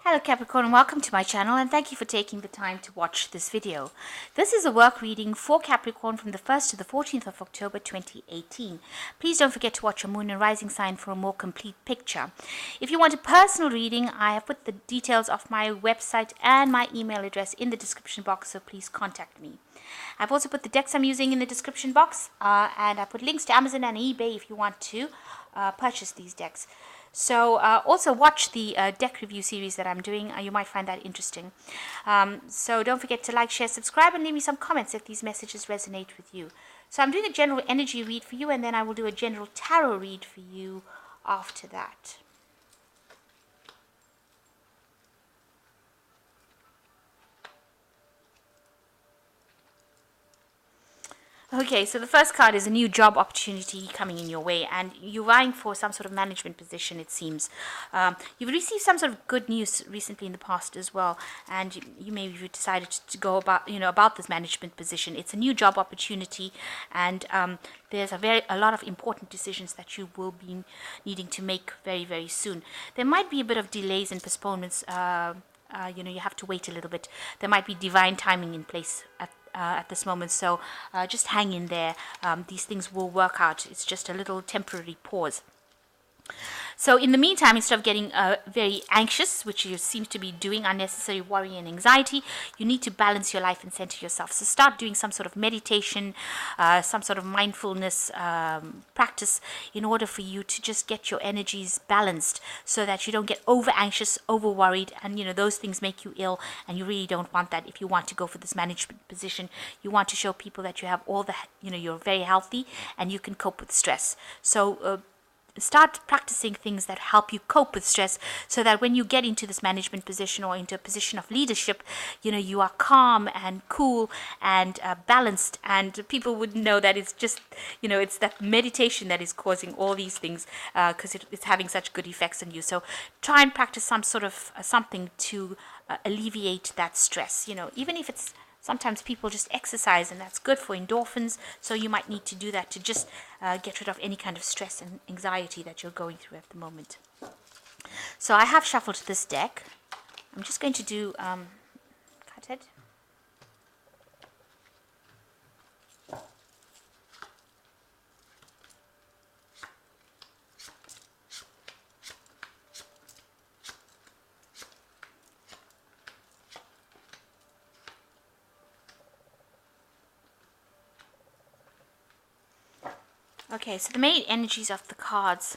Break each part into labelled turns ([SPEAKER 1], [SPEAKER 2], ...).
[SPEAKER 1] Hello Capricorn, welcome to my channel and thank you for taking the time to watch this video. This is a work reading for Capricorn from the 1st to the 14th of October 2018. Please don't forget to watch your moon and rising sign for a more complete picture. If you want a personal reading, I have put the details of my website and my email address in the description box, so please contact me. I've also put the decks I'm using in the description box and I put links to Amazon and eBay if you want to purchase these decks. So also watch the deck review series that I'm doing. You might find that interesting. So don't forget to like, share, subscribe, and leave me some comments if these messages resonate with you. So I'm doing a general energy read for you, and then I will do a general tarot read for you after that. Okay, so the first card is a new job opportunity coming in your way, and you're vying for some sort of management position, it seems. You've received some sort of good news recently in the past as well, and you maybe you've decided to go about this management position. It's a new job opportunity, and there's a lot of important decisions that you will be needing to make very, very soon. There might be a bit of delays and postponements. You have to wait a little bit. There might be divine timing in place at this moment, so just hang in there. These things will work out. It's just a little temporary pause. So in the meantime, instead of getting very anxious, which you seem to be doing, unnecessary worry and anxiety, you need to balance your life and center yourself. So start doing some sort of meditation, some sort of mindfulness practice in order for you to just get your energies balanced so that you don't get over anxious, over worried, and those things make you ill, and you really don't want that. If you want to go for this management position, you want to show people that you have all the, you're very healthy and you can cope with stress. So start practicing things that help you cope with stress so that when you get into this management position or into a position of leadership, you are calm and cool and balanced, and people would know that it's just, it's that meditation that is causing all these things because it's having such good effects on you. So try and practice some sort of something to alleviate that stress, even if it's sometimes people just exercise, and that's good for endorphins, so you might need to do that to just get rid of any kind of stress and anxiety that you're going through at the moment. So I have shuffled this deck. I'm just going to do cut it. Okay, so the main energies of the cards,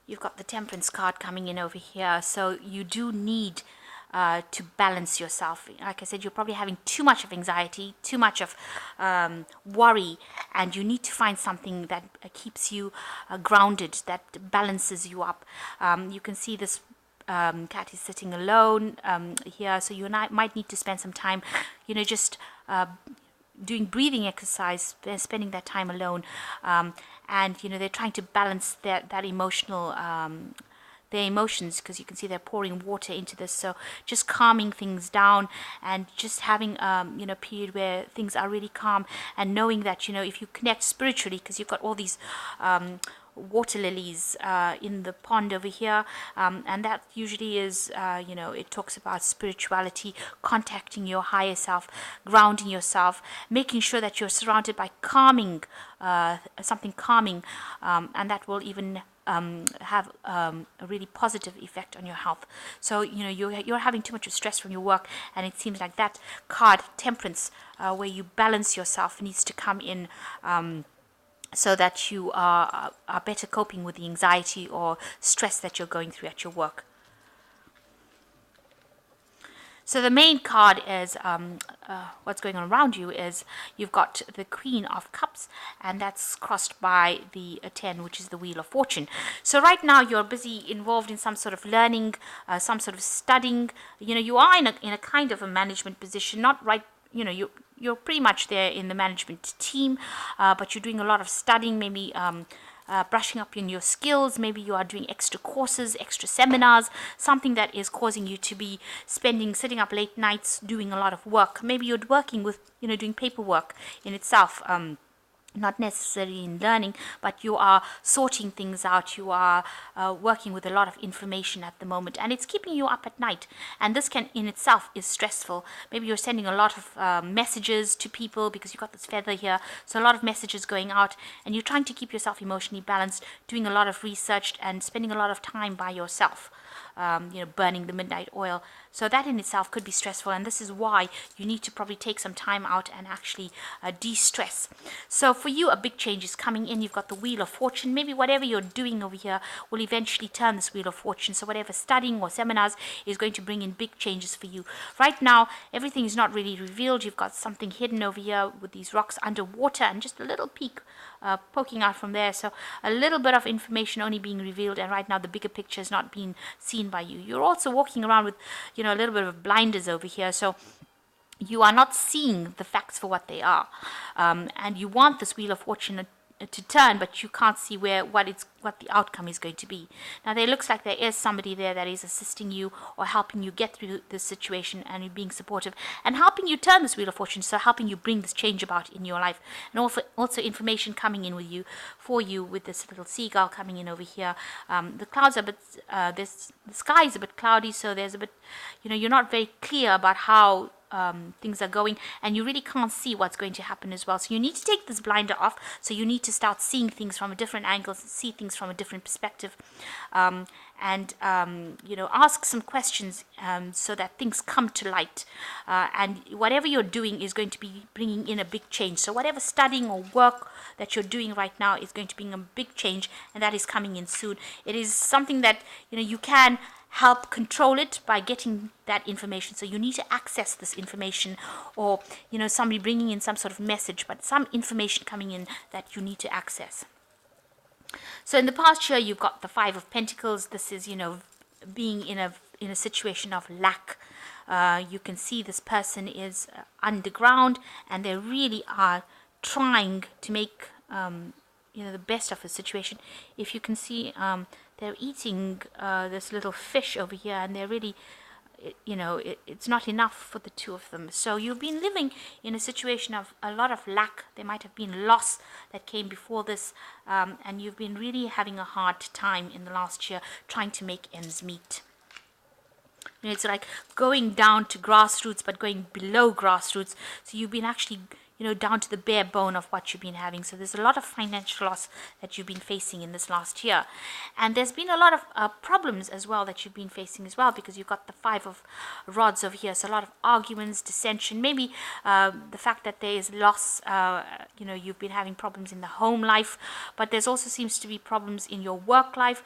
[SPEAKER 1] you've got the Temperance card coming in over here, so you do need to balance yourself. Like I said, you're probably having too much of anxiety, too much of worry, and you need to find something that keeps you grounded, that balances you up. You can see this cat is sitting alone here, so you might need to spend some time, just doing breathing exercise, spending that time alone, and they're trying to balance that emotional their emotions, because you can see they're pouring water into this. So just calming things down and just having a period where things are really calm, and knowing that if you connect spiritually, because you've got all these water lilies in the pond over here, and that usually is it talks about spirituality, contacting your higher self, grounding yourself, making sure that you're surrounded by calming something calming, and that will even have a really positive effect on your health. So you're having too much of stress from your work, and it seems like that card Temperance, where you balance yourself, needs to come in so that you are better coping with the anxiety or stress that you're going through at your work. So the main card is what's going on around you is you've got the Queen of Cups, and that's crossed by the 10, which is the Wheel of Fortune. So right now you're busy involved in some sort of learning, some sort of studying. You are in a kind of a management position, not right. You're pretty much there in the management team, but you're doing a lot of studying, maybe brushing up in your skills. Maybe you are doing extra courses, extra seminars, something that is causing you to be sitting up late nights doing a lot of work. Maybe you're working with, doing paperwork in itself. not necessarily in learning, but you are sorting things out. You are working with a lot of information at the moment, and it's keeping you up at night. And this can in itself is stressful. Maybe you're sending a lot of messages to people because you've got this feather here, so a lot of messages going out, and you're trying to keep yourself emotionally balanced, doing a lot of research and spending a lot of time by yourself. Burning the midnight oil. So that in itself could be stressful, and this is why you need to probably take some time out and actually de-stress. So for you, a big change is coming in. You've got the Wheel of Fortune. Maybe whatever you're doing over here will eventually turn this Wheel of Fortune. So whatever studying or seminars is going to bring in big changes for you. Right now, everything is not really revealed. You've got something hidden over here with these rocks underwater and just a little peak poking out from there. So a little bit of information only being revealed, and right now the bigger picture is not being seen by you. You're also walking around with, a little bit of blinders over here. So you are not seeing the facts for what they are. And you want this Wheel of Fortune to turn, but you can't see what the outcome is going to be. Now there looks like there is somebody there that is assisting you or helping you get through this situation, and being supportive and helping you turn this Wheel of Fortune, so helping you bring this change about in your life. And also information coming in with this little seagull coming in over here. The clouds are a bit the sky is a bit cloudy, so there's a bit, you're not very clear about how things are going, and you really can't see what's going to happen as well. So you need to take this blinder off. So you need to start seeing things from a different angle, see things from a different perspective, and ask some questions so that things come to light. And whatever you're doing is going to be bringing in a big change. So whatever studying or work that you're doing right now is going to bring a big change, and that is coming in soon. It is something that you can help control it by getting that information. So you need to access this information, or somebody bringing in some sort of message, but some information coming in that you need to access. So in the past year, you've got the Five of Pentacles. This is being in a situation of lack. You can see this person is underground, and they really are trying to make the best of the situation. If you can see, they're eating this little fish over here, and they're really, it's not enough for the two of them. So you've been living in a situation of a lot of lack. There might have been loss that came before this, and you've been really having a hard time in the last year trying to make ends meet. It's like going down to grassroots, but going below grassroots. So you've been actually down to the bare bone of what you've been having. So there's a lot of financial loss that you've been facing in this last year. And there's been a lot of problems as well that you've been facing as well, because you've got the Five of Rods over here. So a lot of arguments, dissension, maybe the fact that there is loss, you've been having problems in the home life, but there's also seems to be problems in your work life,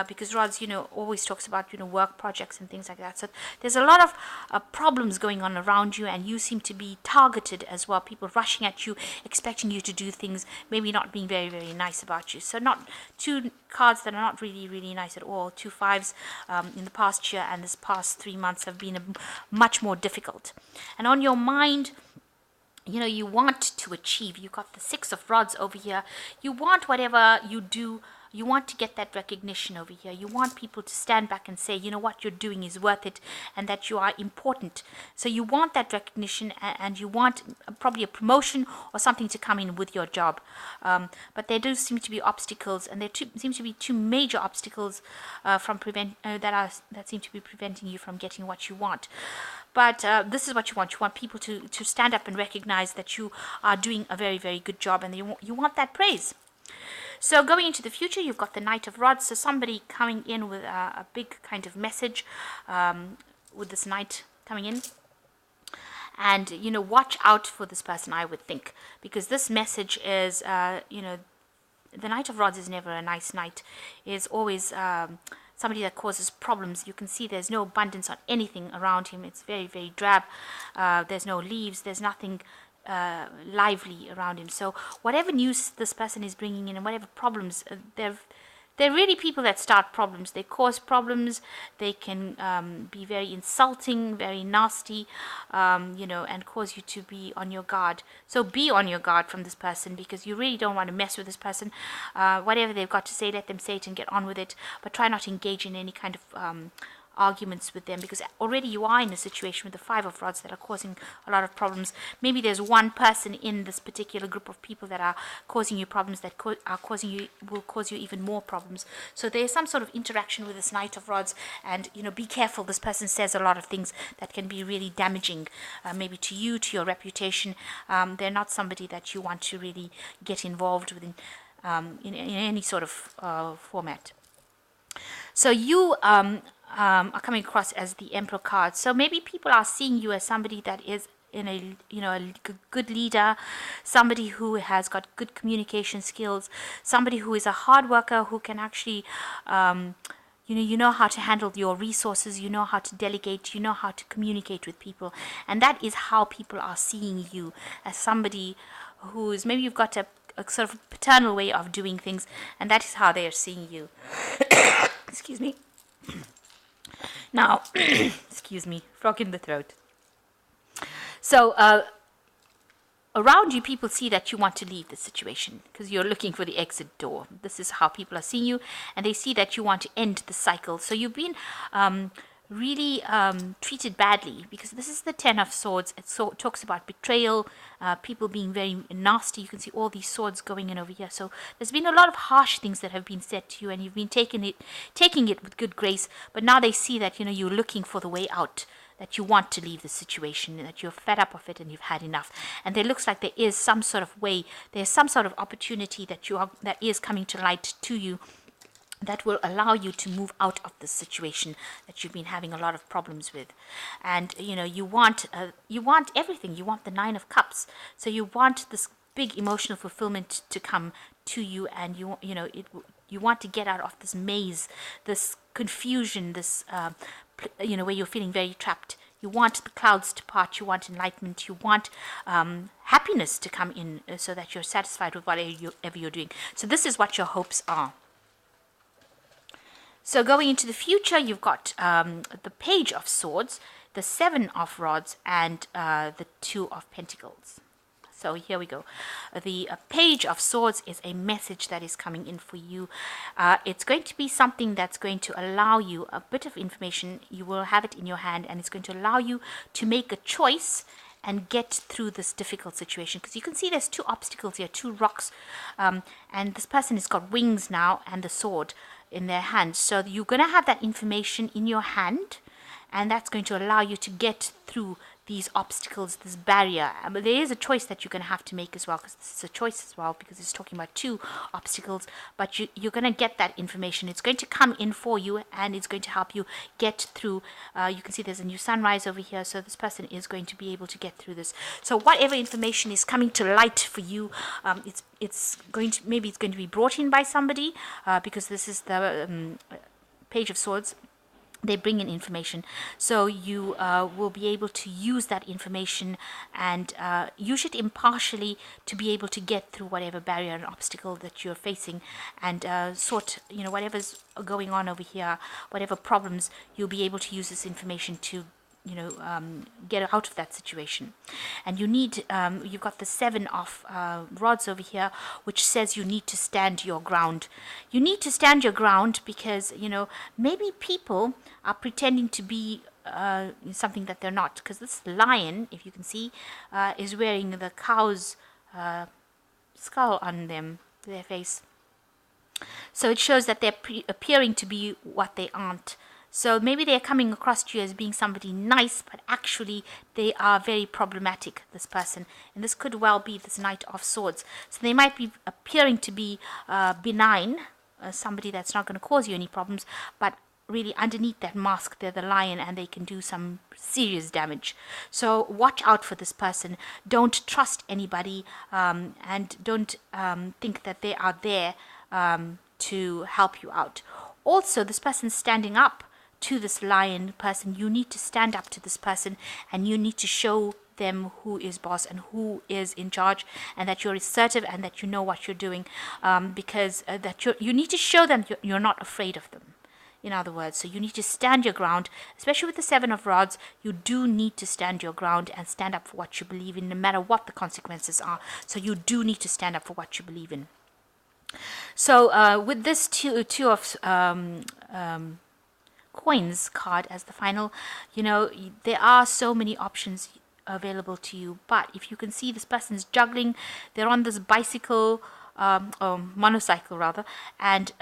[SPEAKER 1] because Rods, always talks about, work projects and things like that. So there's a lot of problems going on around you, and you seem to be targeted as well. People rushing at you, expecting you to do things, maybe not being very, very nice about you. So not two cards that are not really, really nice at all. Two fives in the past year and this past 3 months have been much more difficult. And on your mind, you want to achieve. You got the Six of Rods over here. You want whatever you do, you want to get that recognition over here. You want people to stand back and say, what you're doing is worth it, and that you are important. So you want that recognition, and you want probably a promotion or something to come in with your job. But there do seem to be obstacles, and there seem to be two major obstacles that seem to be preventing you from getting what you want. But this is what you want. You want people to stand up and recognize that you are doing a very, very good job, and you want that praise. So going into the future, you've got the Knight of Rods. So somebody coming in with a big kind of message with this Knight coming in. And, watch out for this person, I would think. Because this message is, the Knight of Rods is never a nice knight. It's always somebody that causes problems. You can see there's no abundance on anything around him. It's very, very drab. There's no leaves. There's nothing lively around him. So whatever news this person is bringing in, and whatever problems, they're really people that start problems. They cause problems. They can be very insulting, very nasty, and cause you to be on your guard. So be on your guard from this person, because you really don't want to mess with this person. Whatever they've got to say, let them say it and get on with it, but try not to engage in any kind arguments with them, because already you are in a situation with the Five of Rods that are causing a lot of problems. Maybe there's one person in this particular group of people that are causing you problems, that will cause you even more problems. So there's some sort of interaction with this Knight of Rods, and be careful. This person says a lot of things that can be really damaging, maybe to you, to your reputation. They're not somebody that you want to really get involved with in any sort of format. So you are coming across as the Emperor card. So maybe people are seeing you as somebody that is in a good leader, somebody who has got good communication skills, somebody who is a hard worker, who can actually you know how to handle your resources, you know how to delegate, you know how to communicate with people. And that is how people are seeing you, as somebody who's, maybe you've got a sort of paternal way of doing things, and that is how they are seeing you. Excuse me. Now, excuse me, frog in the throat. So, around you, people see that you want to leave the situation because you're looking for the exit door. This is how people are seeing you, and they see that you want to end the cycle. So you've been really treated badly, because this is the Ten of Swords. It talks about betrayal, people being very nasty. You can see all these swords going in over here. So there's been a lot of harsh things that have been said to you, and you've been taking it with good grace. But now they see that you're looking for the way out, that you want to leave the situation, that you're fed up of it and you've had enough. And there looks like there is some sort of way, there's some sort of opportunity that is coming to light to you, that will allow you to move out of this situation that you've been having a lot of problems with. And you want everything. You want the Nine of Cups. So you want this big emotional fulfillment to come to you, and you want to get out of this maze, this confusion, this where you're feeling very trapped. You want the clouds to part. You want enlightenment. You want happiness to come in, so that you're satisfied with whatever you're doing. So this is what your hopes are. So going into the future, you've got the Page of Swords, the Seven of Rods, and the Two of Pentacles. So here we go. The Page of Swords is a message that is coming in for you. It's going to be something that's going to allow you a bit of information. You will have it in your hand, and it's going to allow you to make a choice and get through this difficult situation. Because you can see there's two obstacles here, two rocks, and this person has got wings now and the sword in their hands. So you're going to have that information in your hand, and that's going to allow you to get through these obstacles, this barrier. But there is a choice that you're going to have to make as well, because this is a choice as well, because it's talking about two obstacles. But you're going to get that information. It's going to come in for you, and it's going to help you get through. You can see there's a new sunrise over here, so this person is going to be able to get through this. So whatever information is coming to light for you, it's going to be brought in by somebody, because this is the Page of Swords. They bring in information, so you will be able to use that information and use it impartially to be able to get through whatever barrier and obstacle that you're facing, and sort whatever's going on over here, whatever problems, you'll be able to use this information to get out of that situation. And you've got the Seven of Rods over here, which says you need to stand your ground. You need to stand your ground because maybe people are pretending to be something that they're not, because this lion, if you can see, is wearing the cow's skull on their face. So it shows that they're appearing to be what they aren't. So maybe they're coming across to you as being somebody nice, but actually they are very problematic, this person. And this could well be this Knight of Swords. So they might be appearing to be benign, somebody that's not going to cause you any problems, but really underneath that mask they're the lion, and they can do some serious damage. So watch out for this person. Don't trust anybody, and don't think that they are there to help you out. Also, this person's standing up to this lion person. You need to stand up to this person, and you need to show them who is boss and who is in charge, and that you're assertive and that you know what you're doing, because you need to show them you're not afraid of them, in other words. So you need to stand your ground, especially with the Seven of Rods. You do need to stand your ground and stand up for what you believe in, no matter what the consequences are. So you do need to stand up for what you believe in. So with this two of Coins card as the final. There are so many options available to you, but if you can see, this person is juggling. They're on this bicycle, or motorcycle rather, and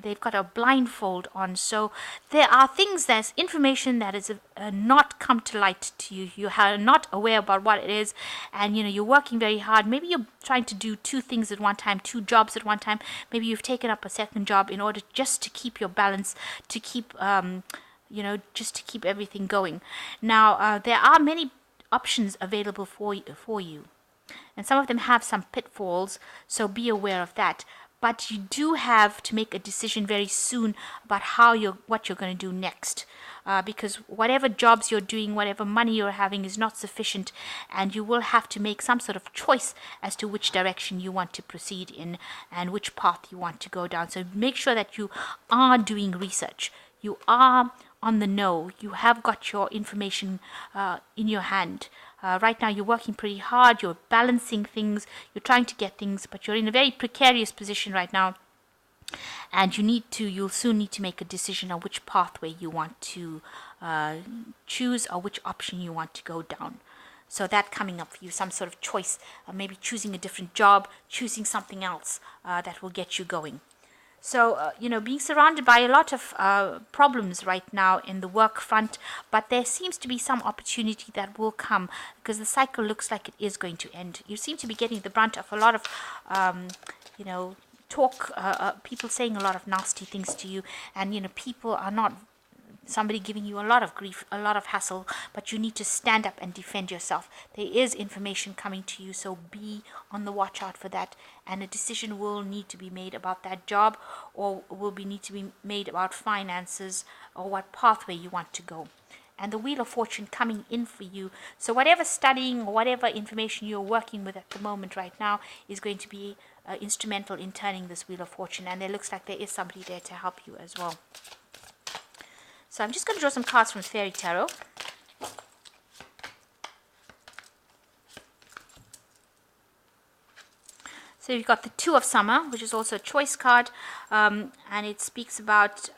[SPEAKER 1] they've got a blindfold on. So there are things, there's information that is not come to light to you. You are not aware about what it is, and you're working very hard. Maybe you're trying to do two things at one time, two jobs at one time. Maybe you've taken up a second job in order just to keep your balance, to keep just to keep everything going. Now there are many options available for you, and some of them have some pitfalls, so be aware of that. But you do have to make a decision very soon about what you're going to do next, because whatever jobs you're doing, whatever money you're having is not sufficient, and you will have to make some sort of choice as to which direction you want to proceed in and which path you want to go down. So make sure that you are doing research, you are on the know, you have got your information in your hand. Right now you're working pretty hard, you're balancing things, you're trying to get things, but you're in a very precarious position right now, and you'll soon need to make a decision on which pathway you want to choose, or which option you want to go down. So that coming up for you, some sort of choice, maybe choosing a different job, choosing something else that will get you going. So, being surrounded by a lot of problems right now in the work front, but there seems to be some opportunity that will come, because the cycle looks like it is going to end. You seem to be getting the brunt of a lot of, talk, people saying a lot of nasty things to you, and, people are not somebody giving you a lot of grief, a lot of hassle, but you need to stand up and defend yourself. There is information coming to you, so be on the watch out for that, and a decision will need to be made about that job, or need to be made about finances, or what pathway you want to go. And the Wheel of Fortune coming in for you. So whatever studying or whatever information you're working with at the moment right now is going to be instrumental in turning this Wheel of Fortune, and it looks like there is somebody there to help you as well. So I'm just going to draw some cards from Fairy Tarot. So you've got the Two of Summer, which is also a choice card, and it speaks about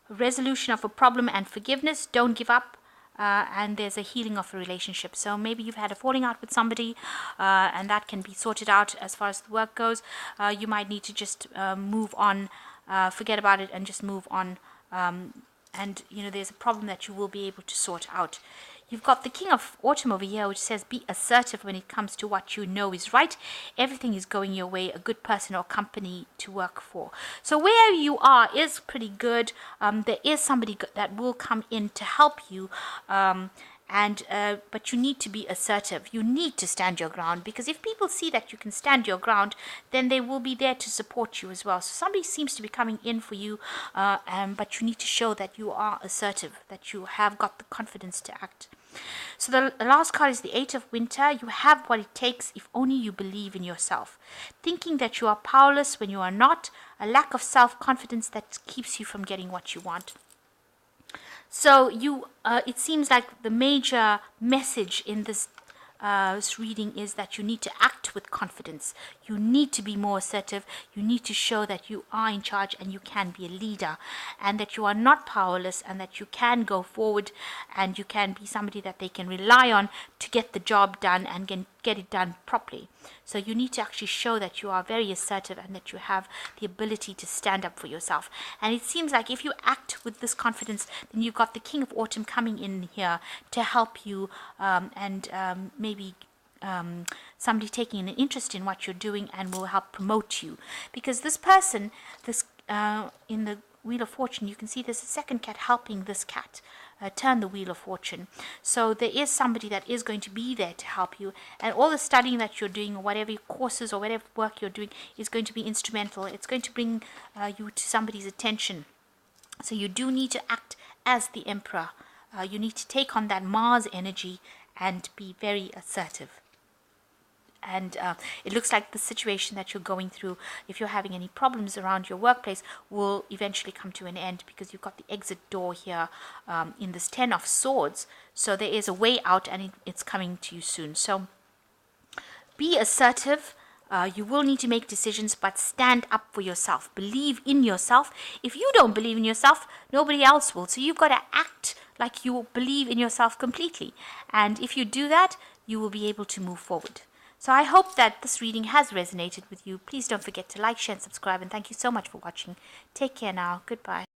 [SPEAKER 1] resolution of a problem and forgiveness. Don't give up. And there's a healing of a relationship. So maybe you've had a falling out with somebody, and that can be sorted out as far as the work goes. You might need to just move on, forget about it, and just move on. And there's a problem that you will be able to sort out. You've got the King of Autumn over here, which says be assertive when it comes to what you know is right. Everything is going your way, a good person or company to work for. So where you are is pretty good. There is somebody that will come in to help you, but you need to be assertive. You need to stand your ground, because if people see that you can stand your ground, then they will be there to support you as well. So somebody seems to be coming in for you, but you need to show that you are assertive, that you have got the confidence to act. So the last card is the Eight of Winter. You have what it takes if only you believe in yourself. Thinking that you are powerless when you are not, a lack of self-confidence that keeps you from getting what you want. So it seems like the major message in this reading is that you need to act with confidence. You need to be more assertive. You need to show that you are in charge and you can be a leader, and that you are not powerless, and that you can go forward, and you can be somebody that they can rely on to get the job done and get it done properly. So you need to actually show that you are very assertive and that you have the ability to stand up for yourself. And it seems like if you act with this confidence, then you've got the King of Autumn coming in here to help you, and maybe somebody taking an interest in what you're doing and will help promote you. Because this person, in the Wheel of Fortune, you can see there's a second cat helping this cat turn the Wheel of Fortune. So there is somebody that is going to be there to help you, and all the studying that you're doing, or whatever courses or whatever work you're doing, is going to be instrumental. It's going to bring you to somebody's attention. So you do need to act as the Emperor. You need to take on that Mars energy and be very assertive. And it looks like the situation that you're going through, if you're having any problems around your workplace, will eventually come to an end, because you've got the exit door here in this Ten of Swords. So there is a way out, and it's coming to you soon. So be assertive. You will need to make decisions, but stand up for yourself. Believe in yourself. If you don't believe in yourself, nobody else will. So you've got to act like you believe in yourself completely. And if you do that, you will be able to move forward. So I hope that this reading has resonated with you. Please don't forget to like, share, and subscribe. And thank you so much for watching. Take care now. Goodbye.